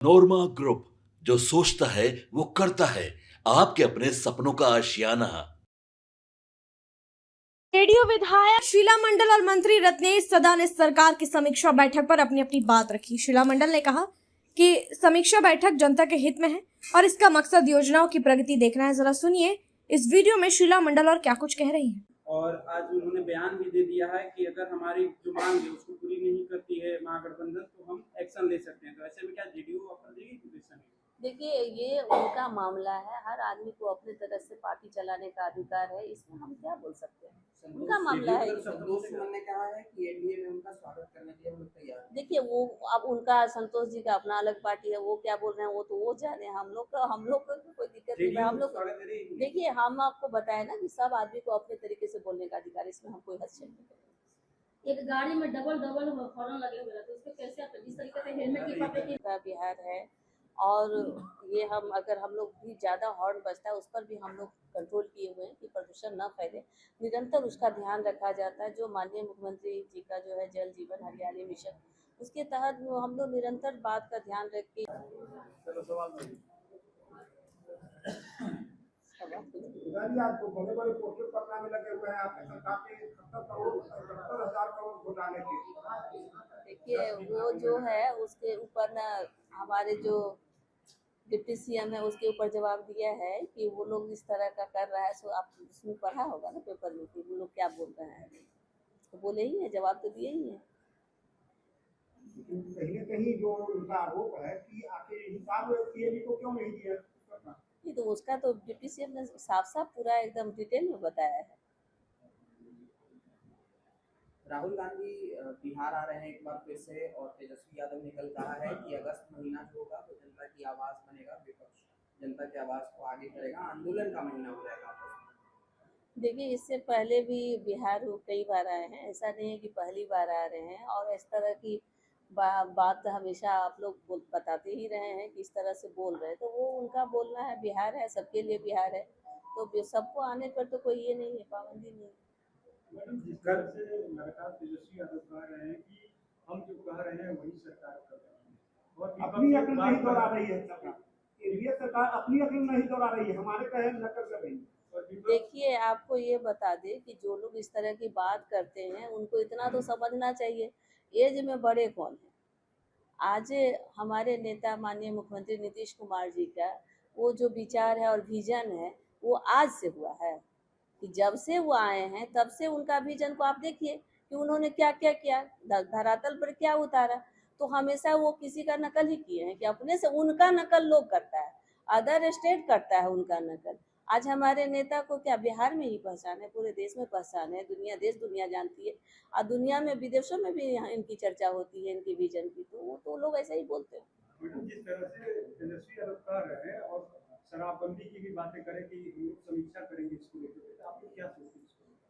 नोरमा group, जो सोचता है वो करता है। आपके अपने सपनों का आशियाना। रेडियो विधायक शीला मंडल और मंत्री रत्नेश सदा ने सरकार की समीक्षा बैठक पर अपनी अपनी बात रखी। शीला मंडल ने कहा कि समीक्षा बैठक जनता के हित में है और इसका मकसद योजनाओं की प्रगति देखना है। जरा सुनिए इस वीडियो में शीला मंडल और क्या कुछ कह रही हैं। और आज उन्होंने बयान भी दे दिया है कि अगर हमारी जो मांग है उसको पूरी नहीं करती है महागठबंधन तो हम एक्शन ले सकते हैं। तो ऐसे में क्या जेडीयू अपन देगी पोजीशन? देखिए, ये उनका मामला है। हर आदमी को अपने तरह से पार्टी चलाने का अधिकार है, इसमें हम क्या बोल सकते हैं। उनका मामला है। संतोष सुमन ने कहा है कि एनडीए में उनका स्वागत करने के लिए हम तैयार हैं। देखिए, वो अब उनका संतोष जी का अपना अलग पार्टी है, वो क्या बोल रहे हैं वो तो वो जाने। हम लोग को कोई दिक्कत नहीं है। हम लोग देखिए, हम आपको बताए ना कि सब आदमी को अपने तरीके से बोलने का अधिकार, इसमें हम कोई हस्तक्षेप नहीं करेंगे। एक गाड़ी में डबल हॉर्न लगे हुए रहते, उसको कैसे आप जिस तरीके से हेलमेट की बात बिहार है और ये अगर हम लोग भी ज़्यादा हॉर्न बजता है उस पर भी हम लोग कंट्रोल किए हुए हैं कि प्रदूषण न फैले। निरंतर उसका ध्यान रखा जाता है। जो माननीय मुख्यमंत्री जी का जो है जल जीवन हरियाली मिशन, उसके तहत हम लोग निरंतर बात का ध्यान रख के आपको बड़े बड़े पोस्टर पकड़ाने लगे हुए हैं आपके सरकार के 70 करोड़ घोटाले के। देखिए, वो जो है उसके ऊपर ना हमारे जो डिप्टी सीएम है उसके ऊपर जवाब दिया है कि वो लोग इस तरह का कर रहा है। सो आप उसमें पढ़ा होगा ना पेपर में कि वो लोग क्या बोल रहे हैं, तो बोले ही है, जवाब तो दिए ही है। कहीं न कहीं जो उनका आरोप है कि आखिर हिसाब सीएबी को क्यों नहीं दिया? नहीं, तो उसका तो डिप्टी सीएम ने साफ साफ पूरा एकदम डिटेल में बताया है। राहुल गांधी बिहार आ रहे हैं एक बार फिर से और तेजस्वी यादव ने कल कहा है कि अगस्त महीना जो होगा तो जनता की आवाज बनेगा, विपक्ष जनता की आवाज को आगे करेगा, आंदोलन का महीना हो जाएगा। देखिए, इससे पहले भी बिहार कई बार आए हैं, ऐसा नहीं है कि पहली बार आ रहे हैं। और इस तरह की बात हमेशा आप लोग बताते ही रहे हैं कि इस तरह से बोल रहे हैं, तो वो उनका बोलना है। बिहार है, सबके लिए बिहार है, तो सबको आने पर तो कोई ये नहीं है, पाबंदी नहीं है। जिस तरह से लगातार तेजस्वी यादव कह रहे हैं कि हम जो कह रहे हैं वही सरकार कर रही है और अपनी अकल नहीं दोहरा रही है सरकार। ये सरकार अपनी अकल नहीं दोहरा रही है, हमारे कहे नकल कर रही है। देखिए, आपको ये बता दे कि जो लोग इस तरह की बात करते हैं उनको इतना तो समझना चाहिए, एज में बड़े कौन है। आज हमारे नेता माननीय मुख्यमंत्री नीतीश कुमार जी का वो जो विचार है और विजन है वो आज से हुआ है कि जब से वो आए हैं तब से उनका विजन को आप देखिए कि उन्होंने क्या क्या किया, धरातल पर क्या उतारा। तो हमेशा वो किसी का नकल ही किए हैं कि अपने से उनका नकल लोग करता है, अदर स्टेट करता है उनका नकल। आज हमारे नेता को क्या बिहार में ही पहचान है, पूरे देश में पहचान है, देश दुनिया जानती है और दुनिया में विदेशों में भी इनकी चर्चा होती है, इनकी विजन की। तो वो तो लोग ऐसे ही बोलते हैं। जिस तरह से तेजस्वी यादव कह रहे हैं और शराबबंदी की भी बातें करें कि समीक्षा करेंगे इसको लेकर, तो आप क्या सोचते हैं?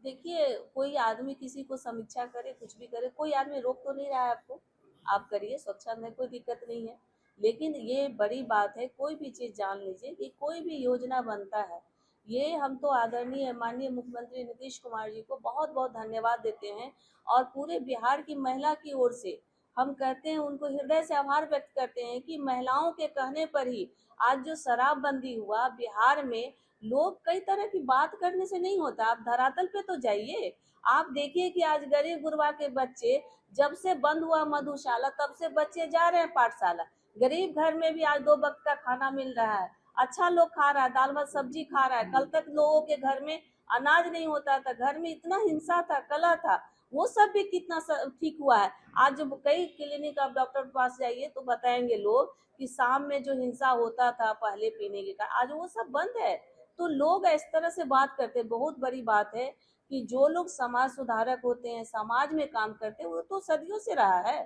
देखिए, कोई आदमी किसी को समीक्षा करे, कुछ भी करे, कोई आदमी रोक तो नहीं रहा है आपको, आप करिए, स्वच्छंद है, कोई दिक्कत नहीं है। लेकिन ये बड़ी बात है, कोई भी चीज़ जान लीजिए कि कोई भी योजना बनता है, ये हम तो आदरणीय माननीय मुख्यमंत्री नीतीश कुमार जी को बहुत बहुत धन्यवाद देते हैं और पूरे बिहार की महिला की ओर से हम कहते हैं, उनको हृदय से आभार व्यक्त करते हैं कि महिलाओं के कहने पर ही आज जो शराबबंदी हुआ बिहार में, लोग कई तरह की बात करने से नहीं होता, आप धरातल पे तो जाइए। आप देखिए कि आज गरीब गुरबा के बच्चे, जब से बंद हुआ मधुशाला तब से बच्चे जा रहे हैं पाठशाला। गरीब घर में भी आज 2 वक्त का खाना मिल रहा है, अच्छा लोग खा रहा है, दाल भात सब्जी खा रहा है। कल तक लोगों के घर में अनाज नहीं होता था, घर में इतना हिंसा था, कलह था, वो सब भी कितना ठीक हुआ है। आज जब कई क्लिनिक आप डॉक्टर के पास जाइए तो बताएंगे लोग कि शाम में जो हिंसा होता था पहले पीने के कारण, आज वो सब बंद है। तो लोग इस तरह से बात करते हैं, बहुत बड़ी बात है कि जो लोग समाज सुधारक होते हैं, समाज में काम करते हैं, वो तो सदियों से रहा है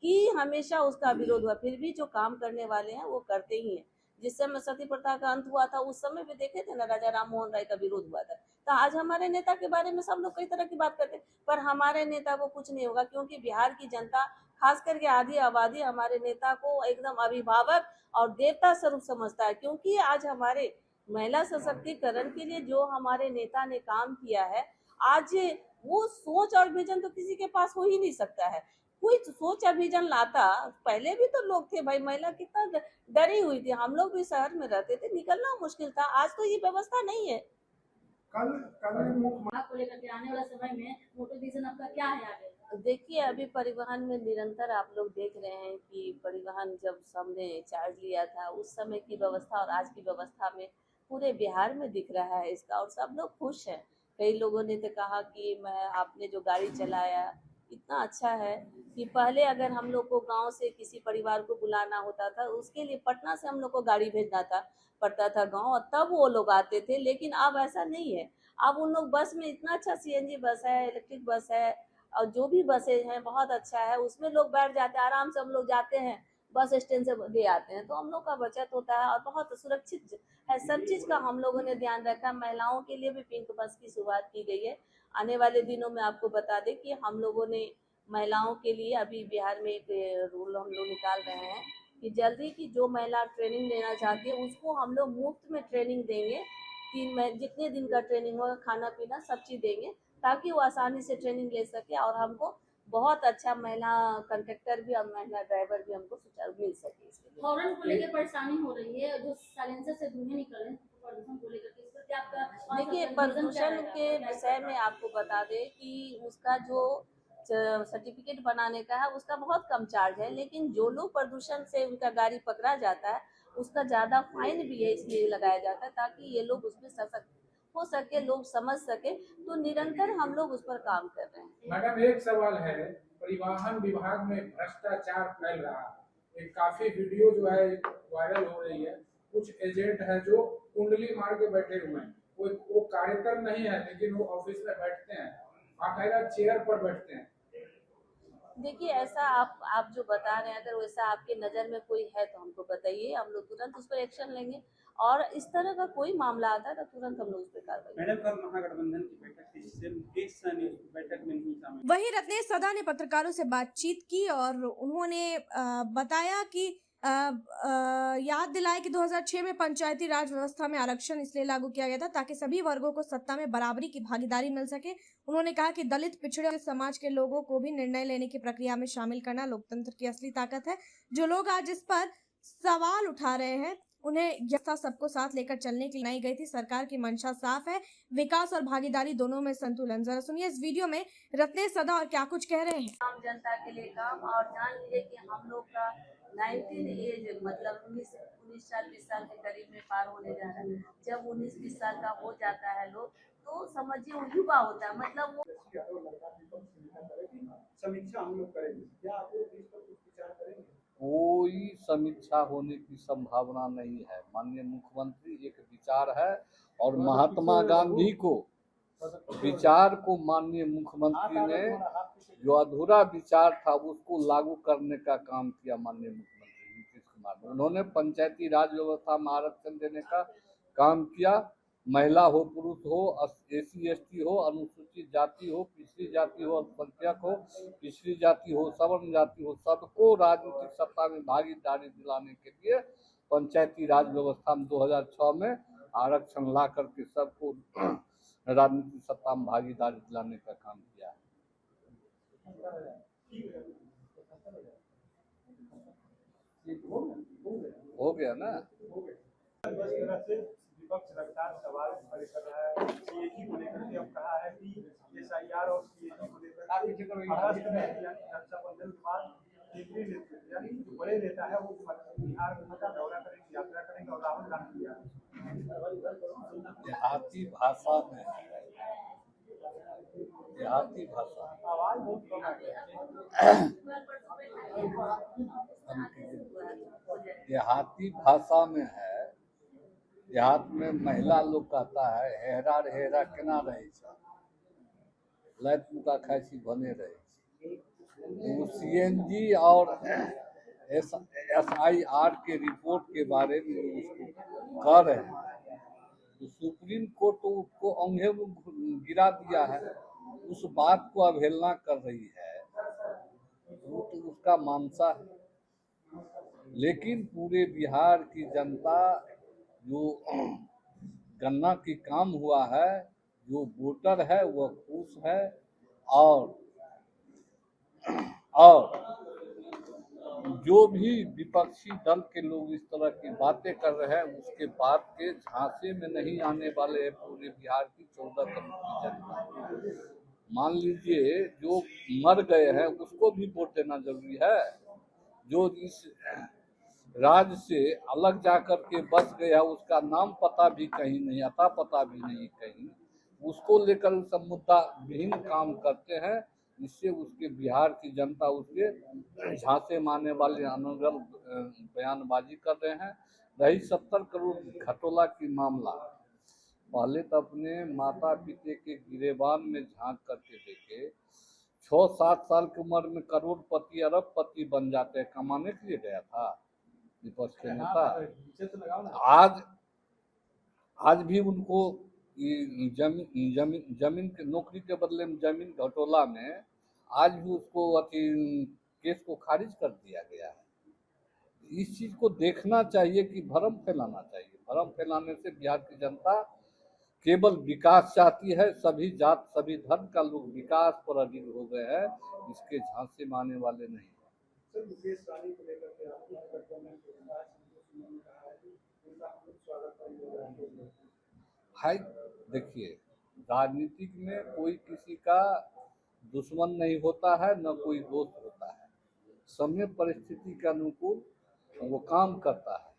कि हमेशा उसका विरोध हुआ, फिर भी जो काम करने वाले हैं वो करते ही हैं। जिस समय सती प्रथा का अंत हुआ था उस समय भी देखे थे ना, राजा राम मोहन राय का विरोध हुआ था। तो आज हमारे नेता के बारे में सब लोग कई तरह की बात करते हैं, पर हमारे नेता को कुछ नहीं होगा, क्योंकि बिहार की जनता खास करके आधी आबादी हमारे नेता को एकदम अभिभावक और देवता स्वरूप समझता है। क्योंकि आज हमारे महिला सशक्तिकरण के लिए जो हमारे नेता ने काम किया है, आज वो सोच और विजन तो किसी के पास हो ही नहीं सकता है। कोई सोच अभियान लाता। पहले भी तो लोग थे भाई, महिला कितना डरी हुई थी, हम लोग भी शहर में रहते थे, निकलना मुश्किल था। आज तो ये व्यवस्था नहीं है। कल मुख्यमंत्री आपको लेकर के आने वाला समय में मोटिवेशन आपका क्या है आगे? देखिए, अभी परिवहन में निरंतर आप लोग देख रहे हैं कि परिवहन जब हमने चार्ज लिया था उस समय की व्यवस्था और आज की व्यवस्था में पूरे बिहार में दिख रहा है इसका, और सब लोग खुश हैं। कई लोगों ने तो कहा कि मैं आपने जो गाड़ी चलाया इतना अच्छा है कि पहले अगर हम लोग को गांव से किसी परिवार को बुलाना होता था उसके लिए पटना से हम लोग को गाड़ी भेजना पड़ता था गांव, और तब वो लोग आते थे। लेकिन अब ऐसा नहीं है। अब उन लोग बस में, इतना अच्छा सीएनजी बस है, इलेक्ट्रिक बस है, और जो भी बसेज हैं बहुत अच्छा है, उसमें लोग बैठ जाते हैं, आराम से हम लोग जाते हैं, बस स्टैंड से ले आते हैं, तो हम लोग का बचत होता है और बहुत सुरक्षित है। सब चीज़ का हम लोगों ने ध्यान रखा। महिलाओं के लिए भी पिंक बस की शुरुआत की गई है। आने वाले दिनों में आपको बता दें कि हम लोगों ने महिलाओं के लिए अभी बिहार में एक रूल हम लोग निकाल रहे हैं कि जल्दी की जो महिला ट्रेनिंग लेना चाहती है उसको हम लोग मुफ्त में ट्रेनिंग देंगे। 3 महीने जितने दिन का ट्रेनिंग होगा, खाना पीना सब चीज़ देंगे ताकि वो आसानी से ट्रेनिंग ले सके, और हमको बहुत अच्छा महिला कंडक्टर भी और महिला ड्राइवर भी हमको सुचारू मिल सके। इसके लिए हॉर्न को लेकर परेशानी हो रही है, जो साइलेंसर से धुएं निकल रहे हैं प्रदूषण को लेकर के, इस पर क्या आपका देखिए, प्रदूषण के विषय में आपको बता दें कि उसका जो सर्टिफिकेट बनाने का है उसका बहुत कम चार्ज है, लेकिन जो लोग प्रदूषण से उनका गाड़ी पकड़ा जाता है उसका ज़्यादा फाइन भी है, इसलिए लगाया जाता है ताकि ये लोग उसमें सशक्त हो सके, लोग समझ सके। तो निरंतर हम लोग उस पर काम कर रहे हैं। मैडम, एक सवाल है, परिवहन विभाग में भ्रष्टाचार फैल रहा है। एक काफी वीडियो जो है वायरल हो रही है। कुछ एजेंट है जो कुंडली मार के बैठे हुए हैं, वो कार्यकर नहीं है लेकिन वो ऑफिस में बैठते हैं, बाकायदा चेयर पर बैठते हैं। देखिए, ऐसा आप जो बता रहे हैं, अगर वैसा आपके नज़र में कोई है तो हमको बताइए, हम लोग तुरंत उस पर एक्शन लेंगे, और इस तरह का कोई मामला आता है तो तुरंत हम लोग उस पर कार्रवाई करेंगे। मैडम, कल महागठबंधन की बैठक थी जिससे मुकेश सहनी उस बैठक में नहीं शामिल। वहीं रत्नेश सदा ने पत्रकारों से बातचीत की और उन्होंने बताया कि याद दिलाया कि 2006 में पंचायती राज व्यवस्था में आरक्षण इसलिए लागू किया गया था ताकि सभी वर्गों को सत्ता में बराबरी की भागीदारी मिल सके। उन्होंने कहा कि दलित, पिछड़े समाज के लोगों को भी निर्णय लेने की प्रक्रिया में शामिल करना लोकतंत्र की असली ताकत है। जो लोग आज इस पर सवाल उठा रहे हैं उन्हें यथा सबको साथ लेकर चलने के लिए बनाई गई थी। सरकार की मंशा साफ है, विकास और भागीदारी दोनों में संतुलन। जरा सुनिए इस वीडियो में रत्नेश सदा और क्या कुछ कह रहे हैं। आम जनता के लिए काम, और जान लीजिए कि हम लोग का 19 एज मतलब 19 साल 20 साल के करीब में पार होने जा रहा है। जब 19-20 साल का हो जाता है लोग, तो समझिए वो युवा होता है, मतलब वो समीक्षा हम लोग करेंगे। क्या आप इस पर कुछ विचार करेंगे? कोई समीक्षा होने की संभावना नहीं है। माननीय मुख्यमंत्री एक विचार है, और महात्मा गांधी को विचार को माननीय मुख्यमंत्री ने जो अधूरा विचार था उसको लागू करने का काम किया। माननीय मुख्यमंत्री नीतीश कुमार ने, उन्होंने पंचायती राज व्यवस्था में आरक्षण देने का काम किया। महिला हो, पुरुष हो, SC ST हो, अनुसूचित जाति हो, पिछड़ी जाति हो, अल्पसंख्यक हो, पिछड़ी जाति हो, सवर्ण जाति हो, सबको राजनीतिक सत्ता में भागीदारी दिलाने के लिए पंचायती राज व्यवस्था में 2006 में आरक्षण ला करके सबको राजनीतिक सत्ता में भागीदारी दिलाने का काम किया है। हो गया ना। विपक्ष लगातार सवाल खड़े कर रहा है सीएजी को लेकर के। अब कहा है कि SIR और सीएजी को लेकर अगस्त में यानी रक्षाबंधन के बाद केंद्रीय नेतृत्व यानी जो बड़े नेता है वो बिहार का दौरा करेंगे, यात्रा करेंगे, और राहुल गांधी देहाती भाषा में, देहाती भाषा आवाज बहुत कम है। देहाती भाषा में है। देहात में महिला लोग कहता है हेहरा हेहरा केना रहे छै, लाइत मुका खाई छी बने रहे छै। CNG और SIR के रिपोर्ट के बारे में उसको कह रहे हैं, तो सुप्रीम कोर्ट तो उसको अंधे में गिरा दिया है। उस बात को अवहेलना कर रही है, वो तो उसका मानसा है। लेकिन पूरे बिहार की जनता जो गन्ना की काम हुआ है, जो वोटर है वह खुश है, और और जो भी विपक्षी दल के लोग इस तरह की बातें कर रहे हैं, उसके बाद के झांसे में नहीं आने वाले हैं पूरे बिहार की 14 करोड़ की जनता। मान लीजिए जो मर गए हैं उसको भी वोट देना जरूरी है। जो इस राज्य से अलग जाकर के बस गया, उसका नाम पता भी कहीं नहीं, अता पता भी नहीं कहीं, उसको लेकर सब मुद्दा विहीन काम करते हैं। इससे उसके बिहार की जनता उसके झांसे मारने वाले अनर्गल बयानबाजी कर रहे हैं। रही 70 करोड़ घटोला की मामला, पहले तो अपने माता पिता के गिरेबान में झांक करके देखे। 6-7 साल की उम्र में करोड़पति अरबपति बन जाते हैं, कमाने के लिए गया था विपक्ष के नेता। आज भी उनको जमीन के नौकरी के बदले में जमीन घटोला में आज भी उसको केस को खारिज कर दिया गया है। इस चीज को देखना चाहिए कि भ्रम फैलाना चाहिए। भ्रम फैलाने से बिहार की जनता केवल विकास चाहती है। सभी जात सभी धर्म का लोग विकास पर अडिग हो गए हैं, इसके झांसे में आने वाले नहीं। सर, मुकेश सहनी को लेकर के आपकी गठबंधन के साथ उन्होंने कहा है कि उनका हम स्वागत करेंगे। हाय, देखिए, राजनीतिक में कोई किसी का दुश्मन नहीं होता है, न कोई दोस्त होता है। समय परिस्थिति के अनुकूल वो काम करता है।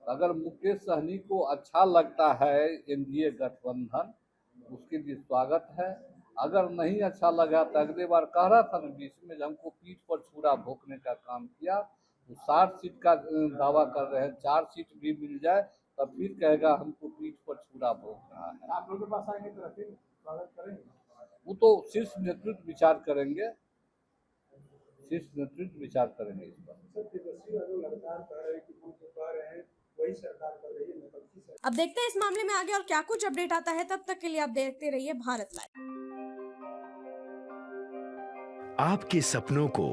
अगर मुकेश सहनी को अच्छा लगता है एनडीए गठबंधन, उसके लिए स्वागत है। अगर नहीं अच्छा लगा तो अगले बार कह रहा था ना बीच में, हमको पीठ पर छुरा भोंकने का काम किया। वो 60 सीट का दावा कर रहे हैं, 4 सीट भी मिल जाए तब फिर कहेगा हमको पीठ पर छुरा भोंक रहा है। आप लोगों के पास आएंगे तो फिर स्वागत करेंगे। वो तो शीर्ष नेतृत्व विचार करेंगे, शीर्ष नेतृत्व विचार करेंगे इस पर। सर, तेजस्वी यादव लगातार कह रहे हैं कि हम जो कह रहे हैं वही सरकार कर रही है, विपक्षी सरकार। अब देखते हैं इस मामले में आगे और क्या कुछ अपडेट आता है। तब तक के लिए आप देखते रहिए भारत लाइव। आपके सपनों को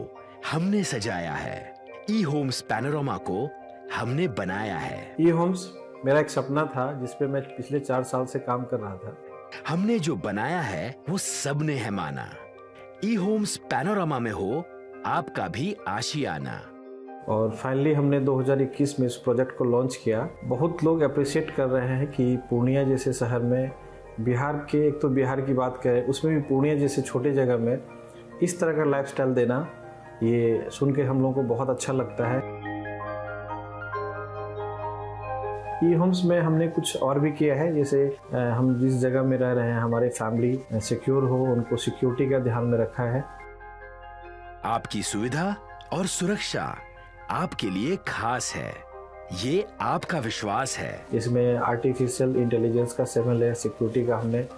हमने सजाया है, ई होम्स पैनोरमा को हमने बनाया है। ई होम्स मेरा एक सपना था जिस पे मैं पिछले 4 साल से काम कर रहा था। हमने जो बनाया है वो सबने है माना। ई होम्स पैनोरमा में हो आपका भी आशियाना। और फाइनली हमने 2021 में इस प्रोजेक्ट को लॉन्च किया। बहुत लोग अप्रिशिएट कर रहे हैं कि पूर्णिया जैसे शहर में, बिहार के, एक तो बिहार की बात करें उसमें भी पूर्णिया जैसे छोटे जगह में इस तरह का लाइफस्टाइल देना, ये सुन के हम लोगों को बहुत अच्छा लगता है। ई होम्स में हमने कुछ और भी किया है, जैसे हम जिस जगह में रह रहे हैं हमारे फैमिली सिक्योर हो, उनको सिक्योरिटी का ध्यान में रखा है। आपकी सुविधा और सुरक्षा आपके लिए खास है, ये आपका विश्वास है। इसमें आर्टिफिशियल इंटेलिजेंस का 7 लेयर सिक्योरिटी का हमने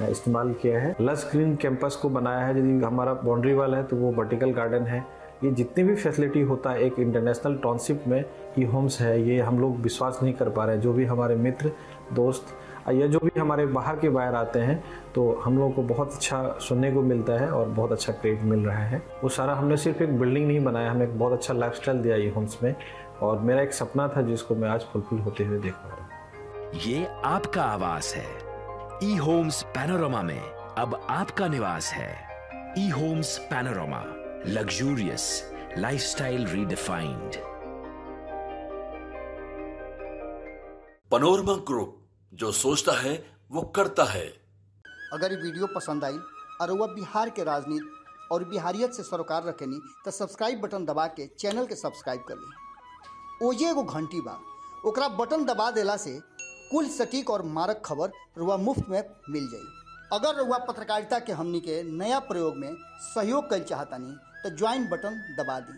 इस्तेमाल किया है। लस ग्रीन कैंपस को बनाया है। यदि हमारा बाउंड्री वाल है तो वो वर्टिकल गार्डन है। ये जितनी भी फैसिलिटी होता है एक इंटरनेशनल टाउनशिप में ई होम्स है, ये हम लोग विश्वास नहीं कर पा रहे हैं। जो भी हमारे मित्र दोस्त या जो भी हमारे बाहर के बाहर आते हैं तो हम लोगों को बहुत अच्छा सुनने को मिलता है और बहुत अच्छा क्रेडिट मिल रहा है। वो सारा हमने सिर्फ एक बिल्डिंग नहीं बनाया, हमें एक बहुत अच्छा लाइफस्टाइल दिया ई होम्स में, और मेरा एक सपना था जिसको मैं आज फुलफिल होते हुए देख पा रहा हूँ। ये आपका आवास है। ई होम्स पैनोरमा में अब आपका निवास है। E Homes Panorama, luxurious lifestyle redefined. Panorama group, जो सोचता है वो करता है। अगर ये वीडियो पसंद आई और वह बिहार के राजनीति और बिहारियत से सरोकार रखेनी तो सब्सक्राइब बटन दबा के चैनल के सब्सक्राइब कर ली। ओजे एगो घंटी बा, ओकरा बटन दबा देला से कुल सटीक और मारक खबर रुआ मुफ्त में मिल जाई। अगर रुआ पत्रकारिता के हमनी के नया प्रयोग में सहयोग कर चाहतानी तो ज्वाइन बटन दबा दी।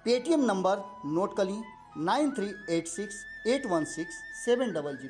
पेटीएम नंबर नोट कर ली 9386816700।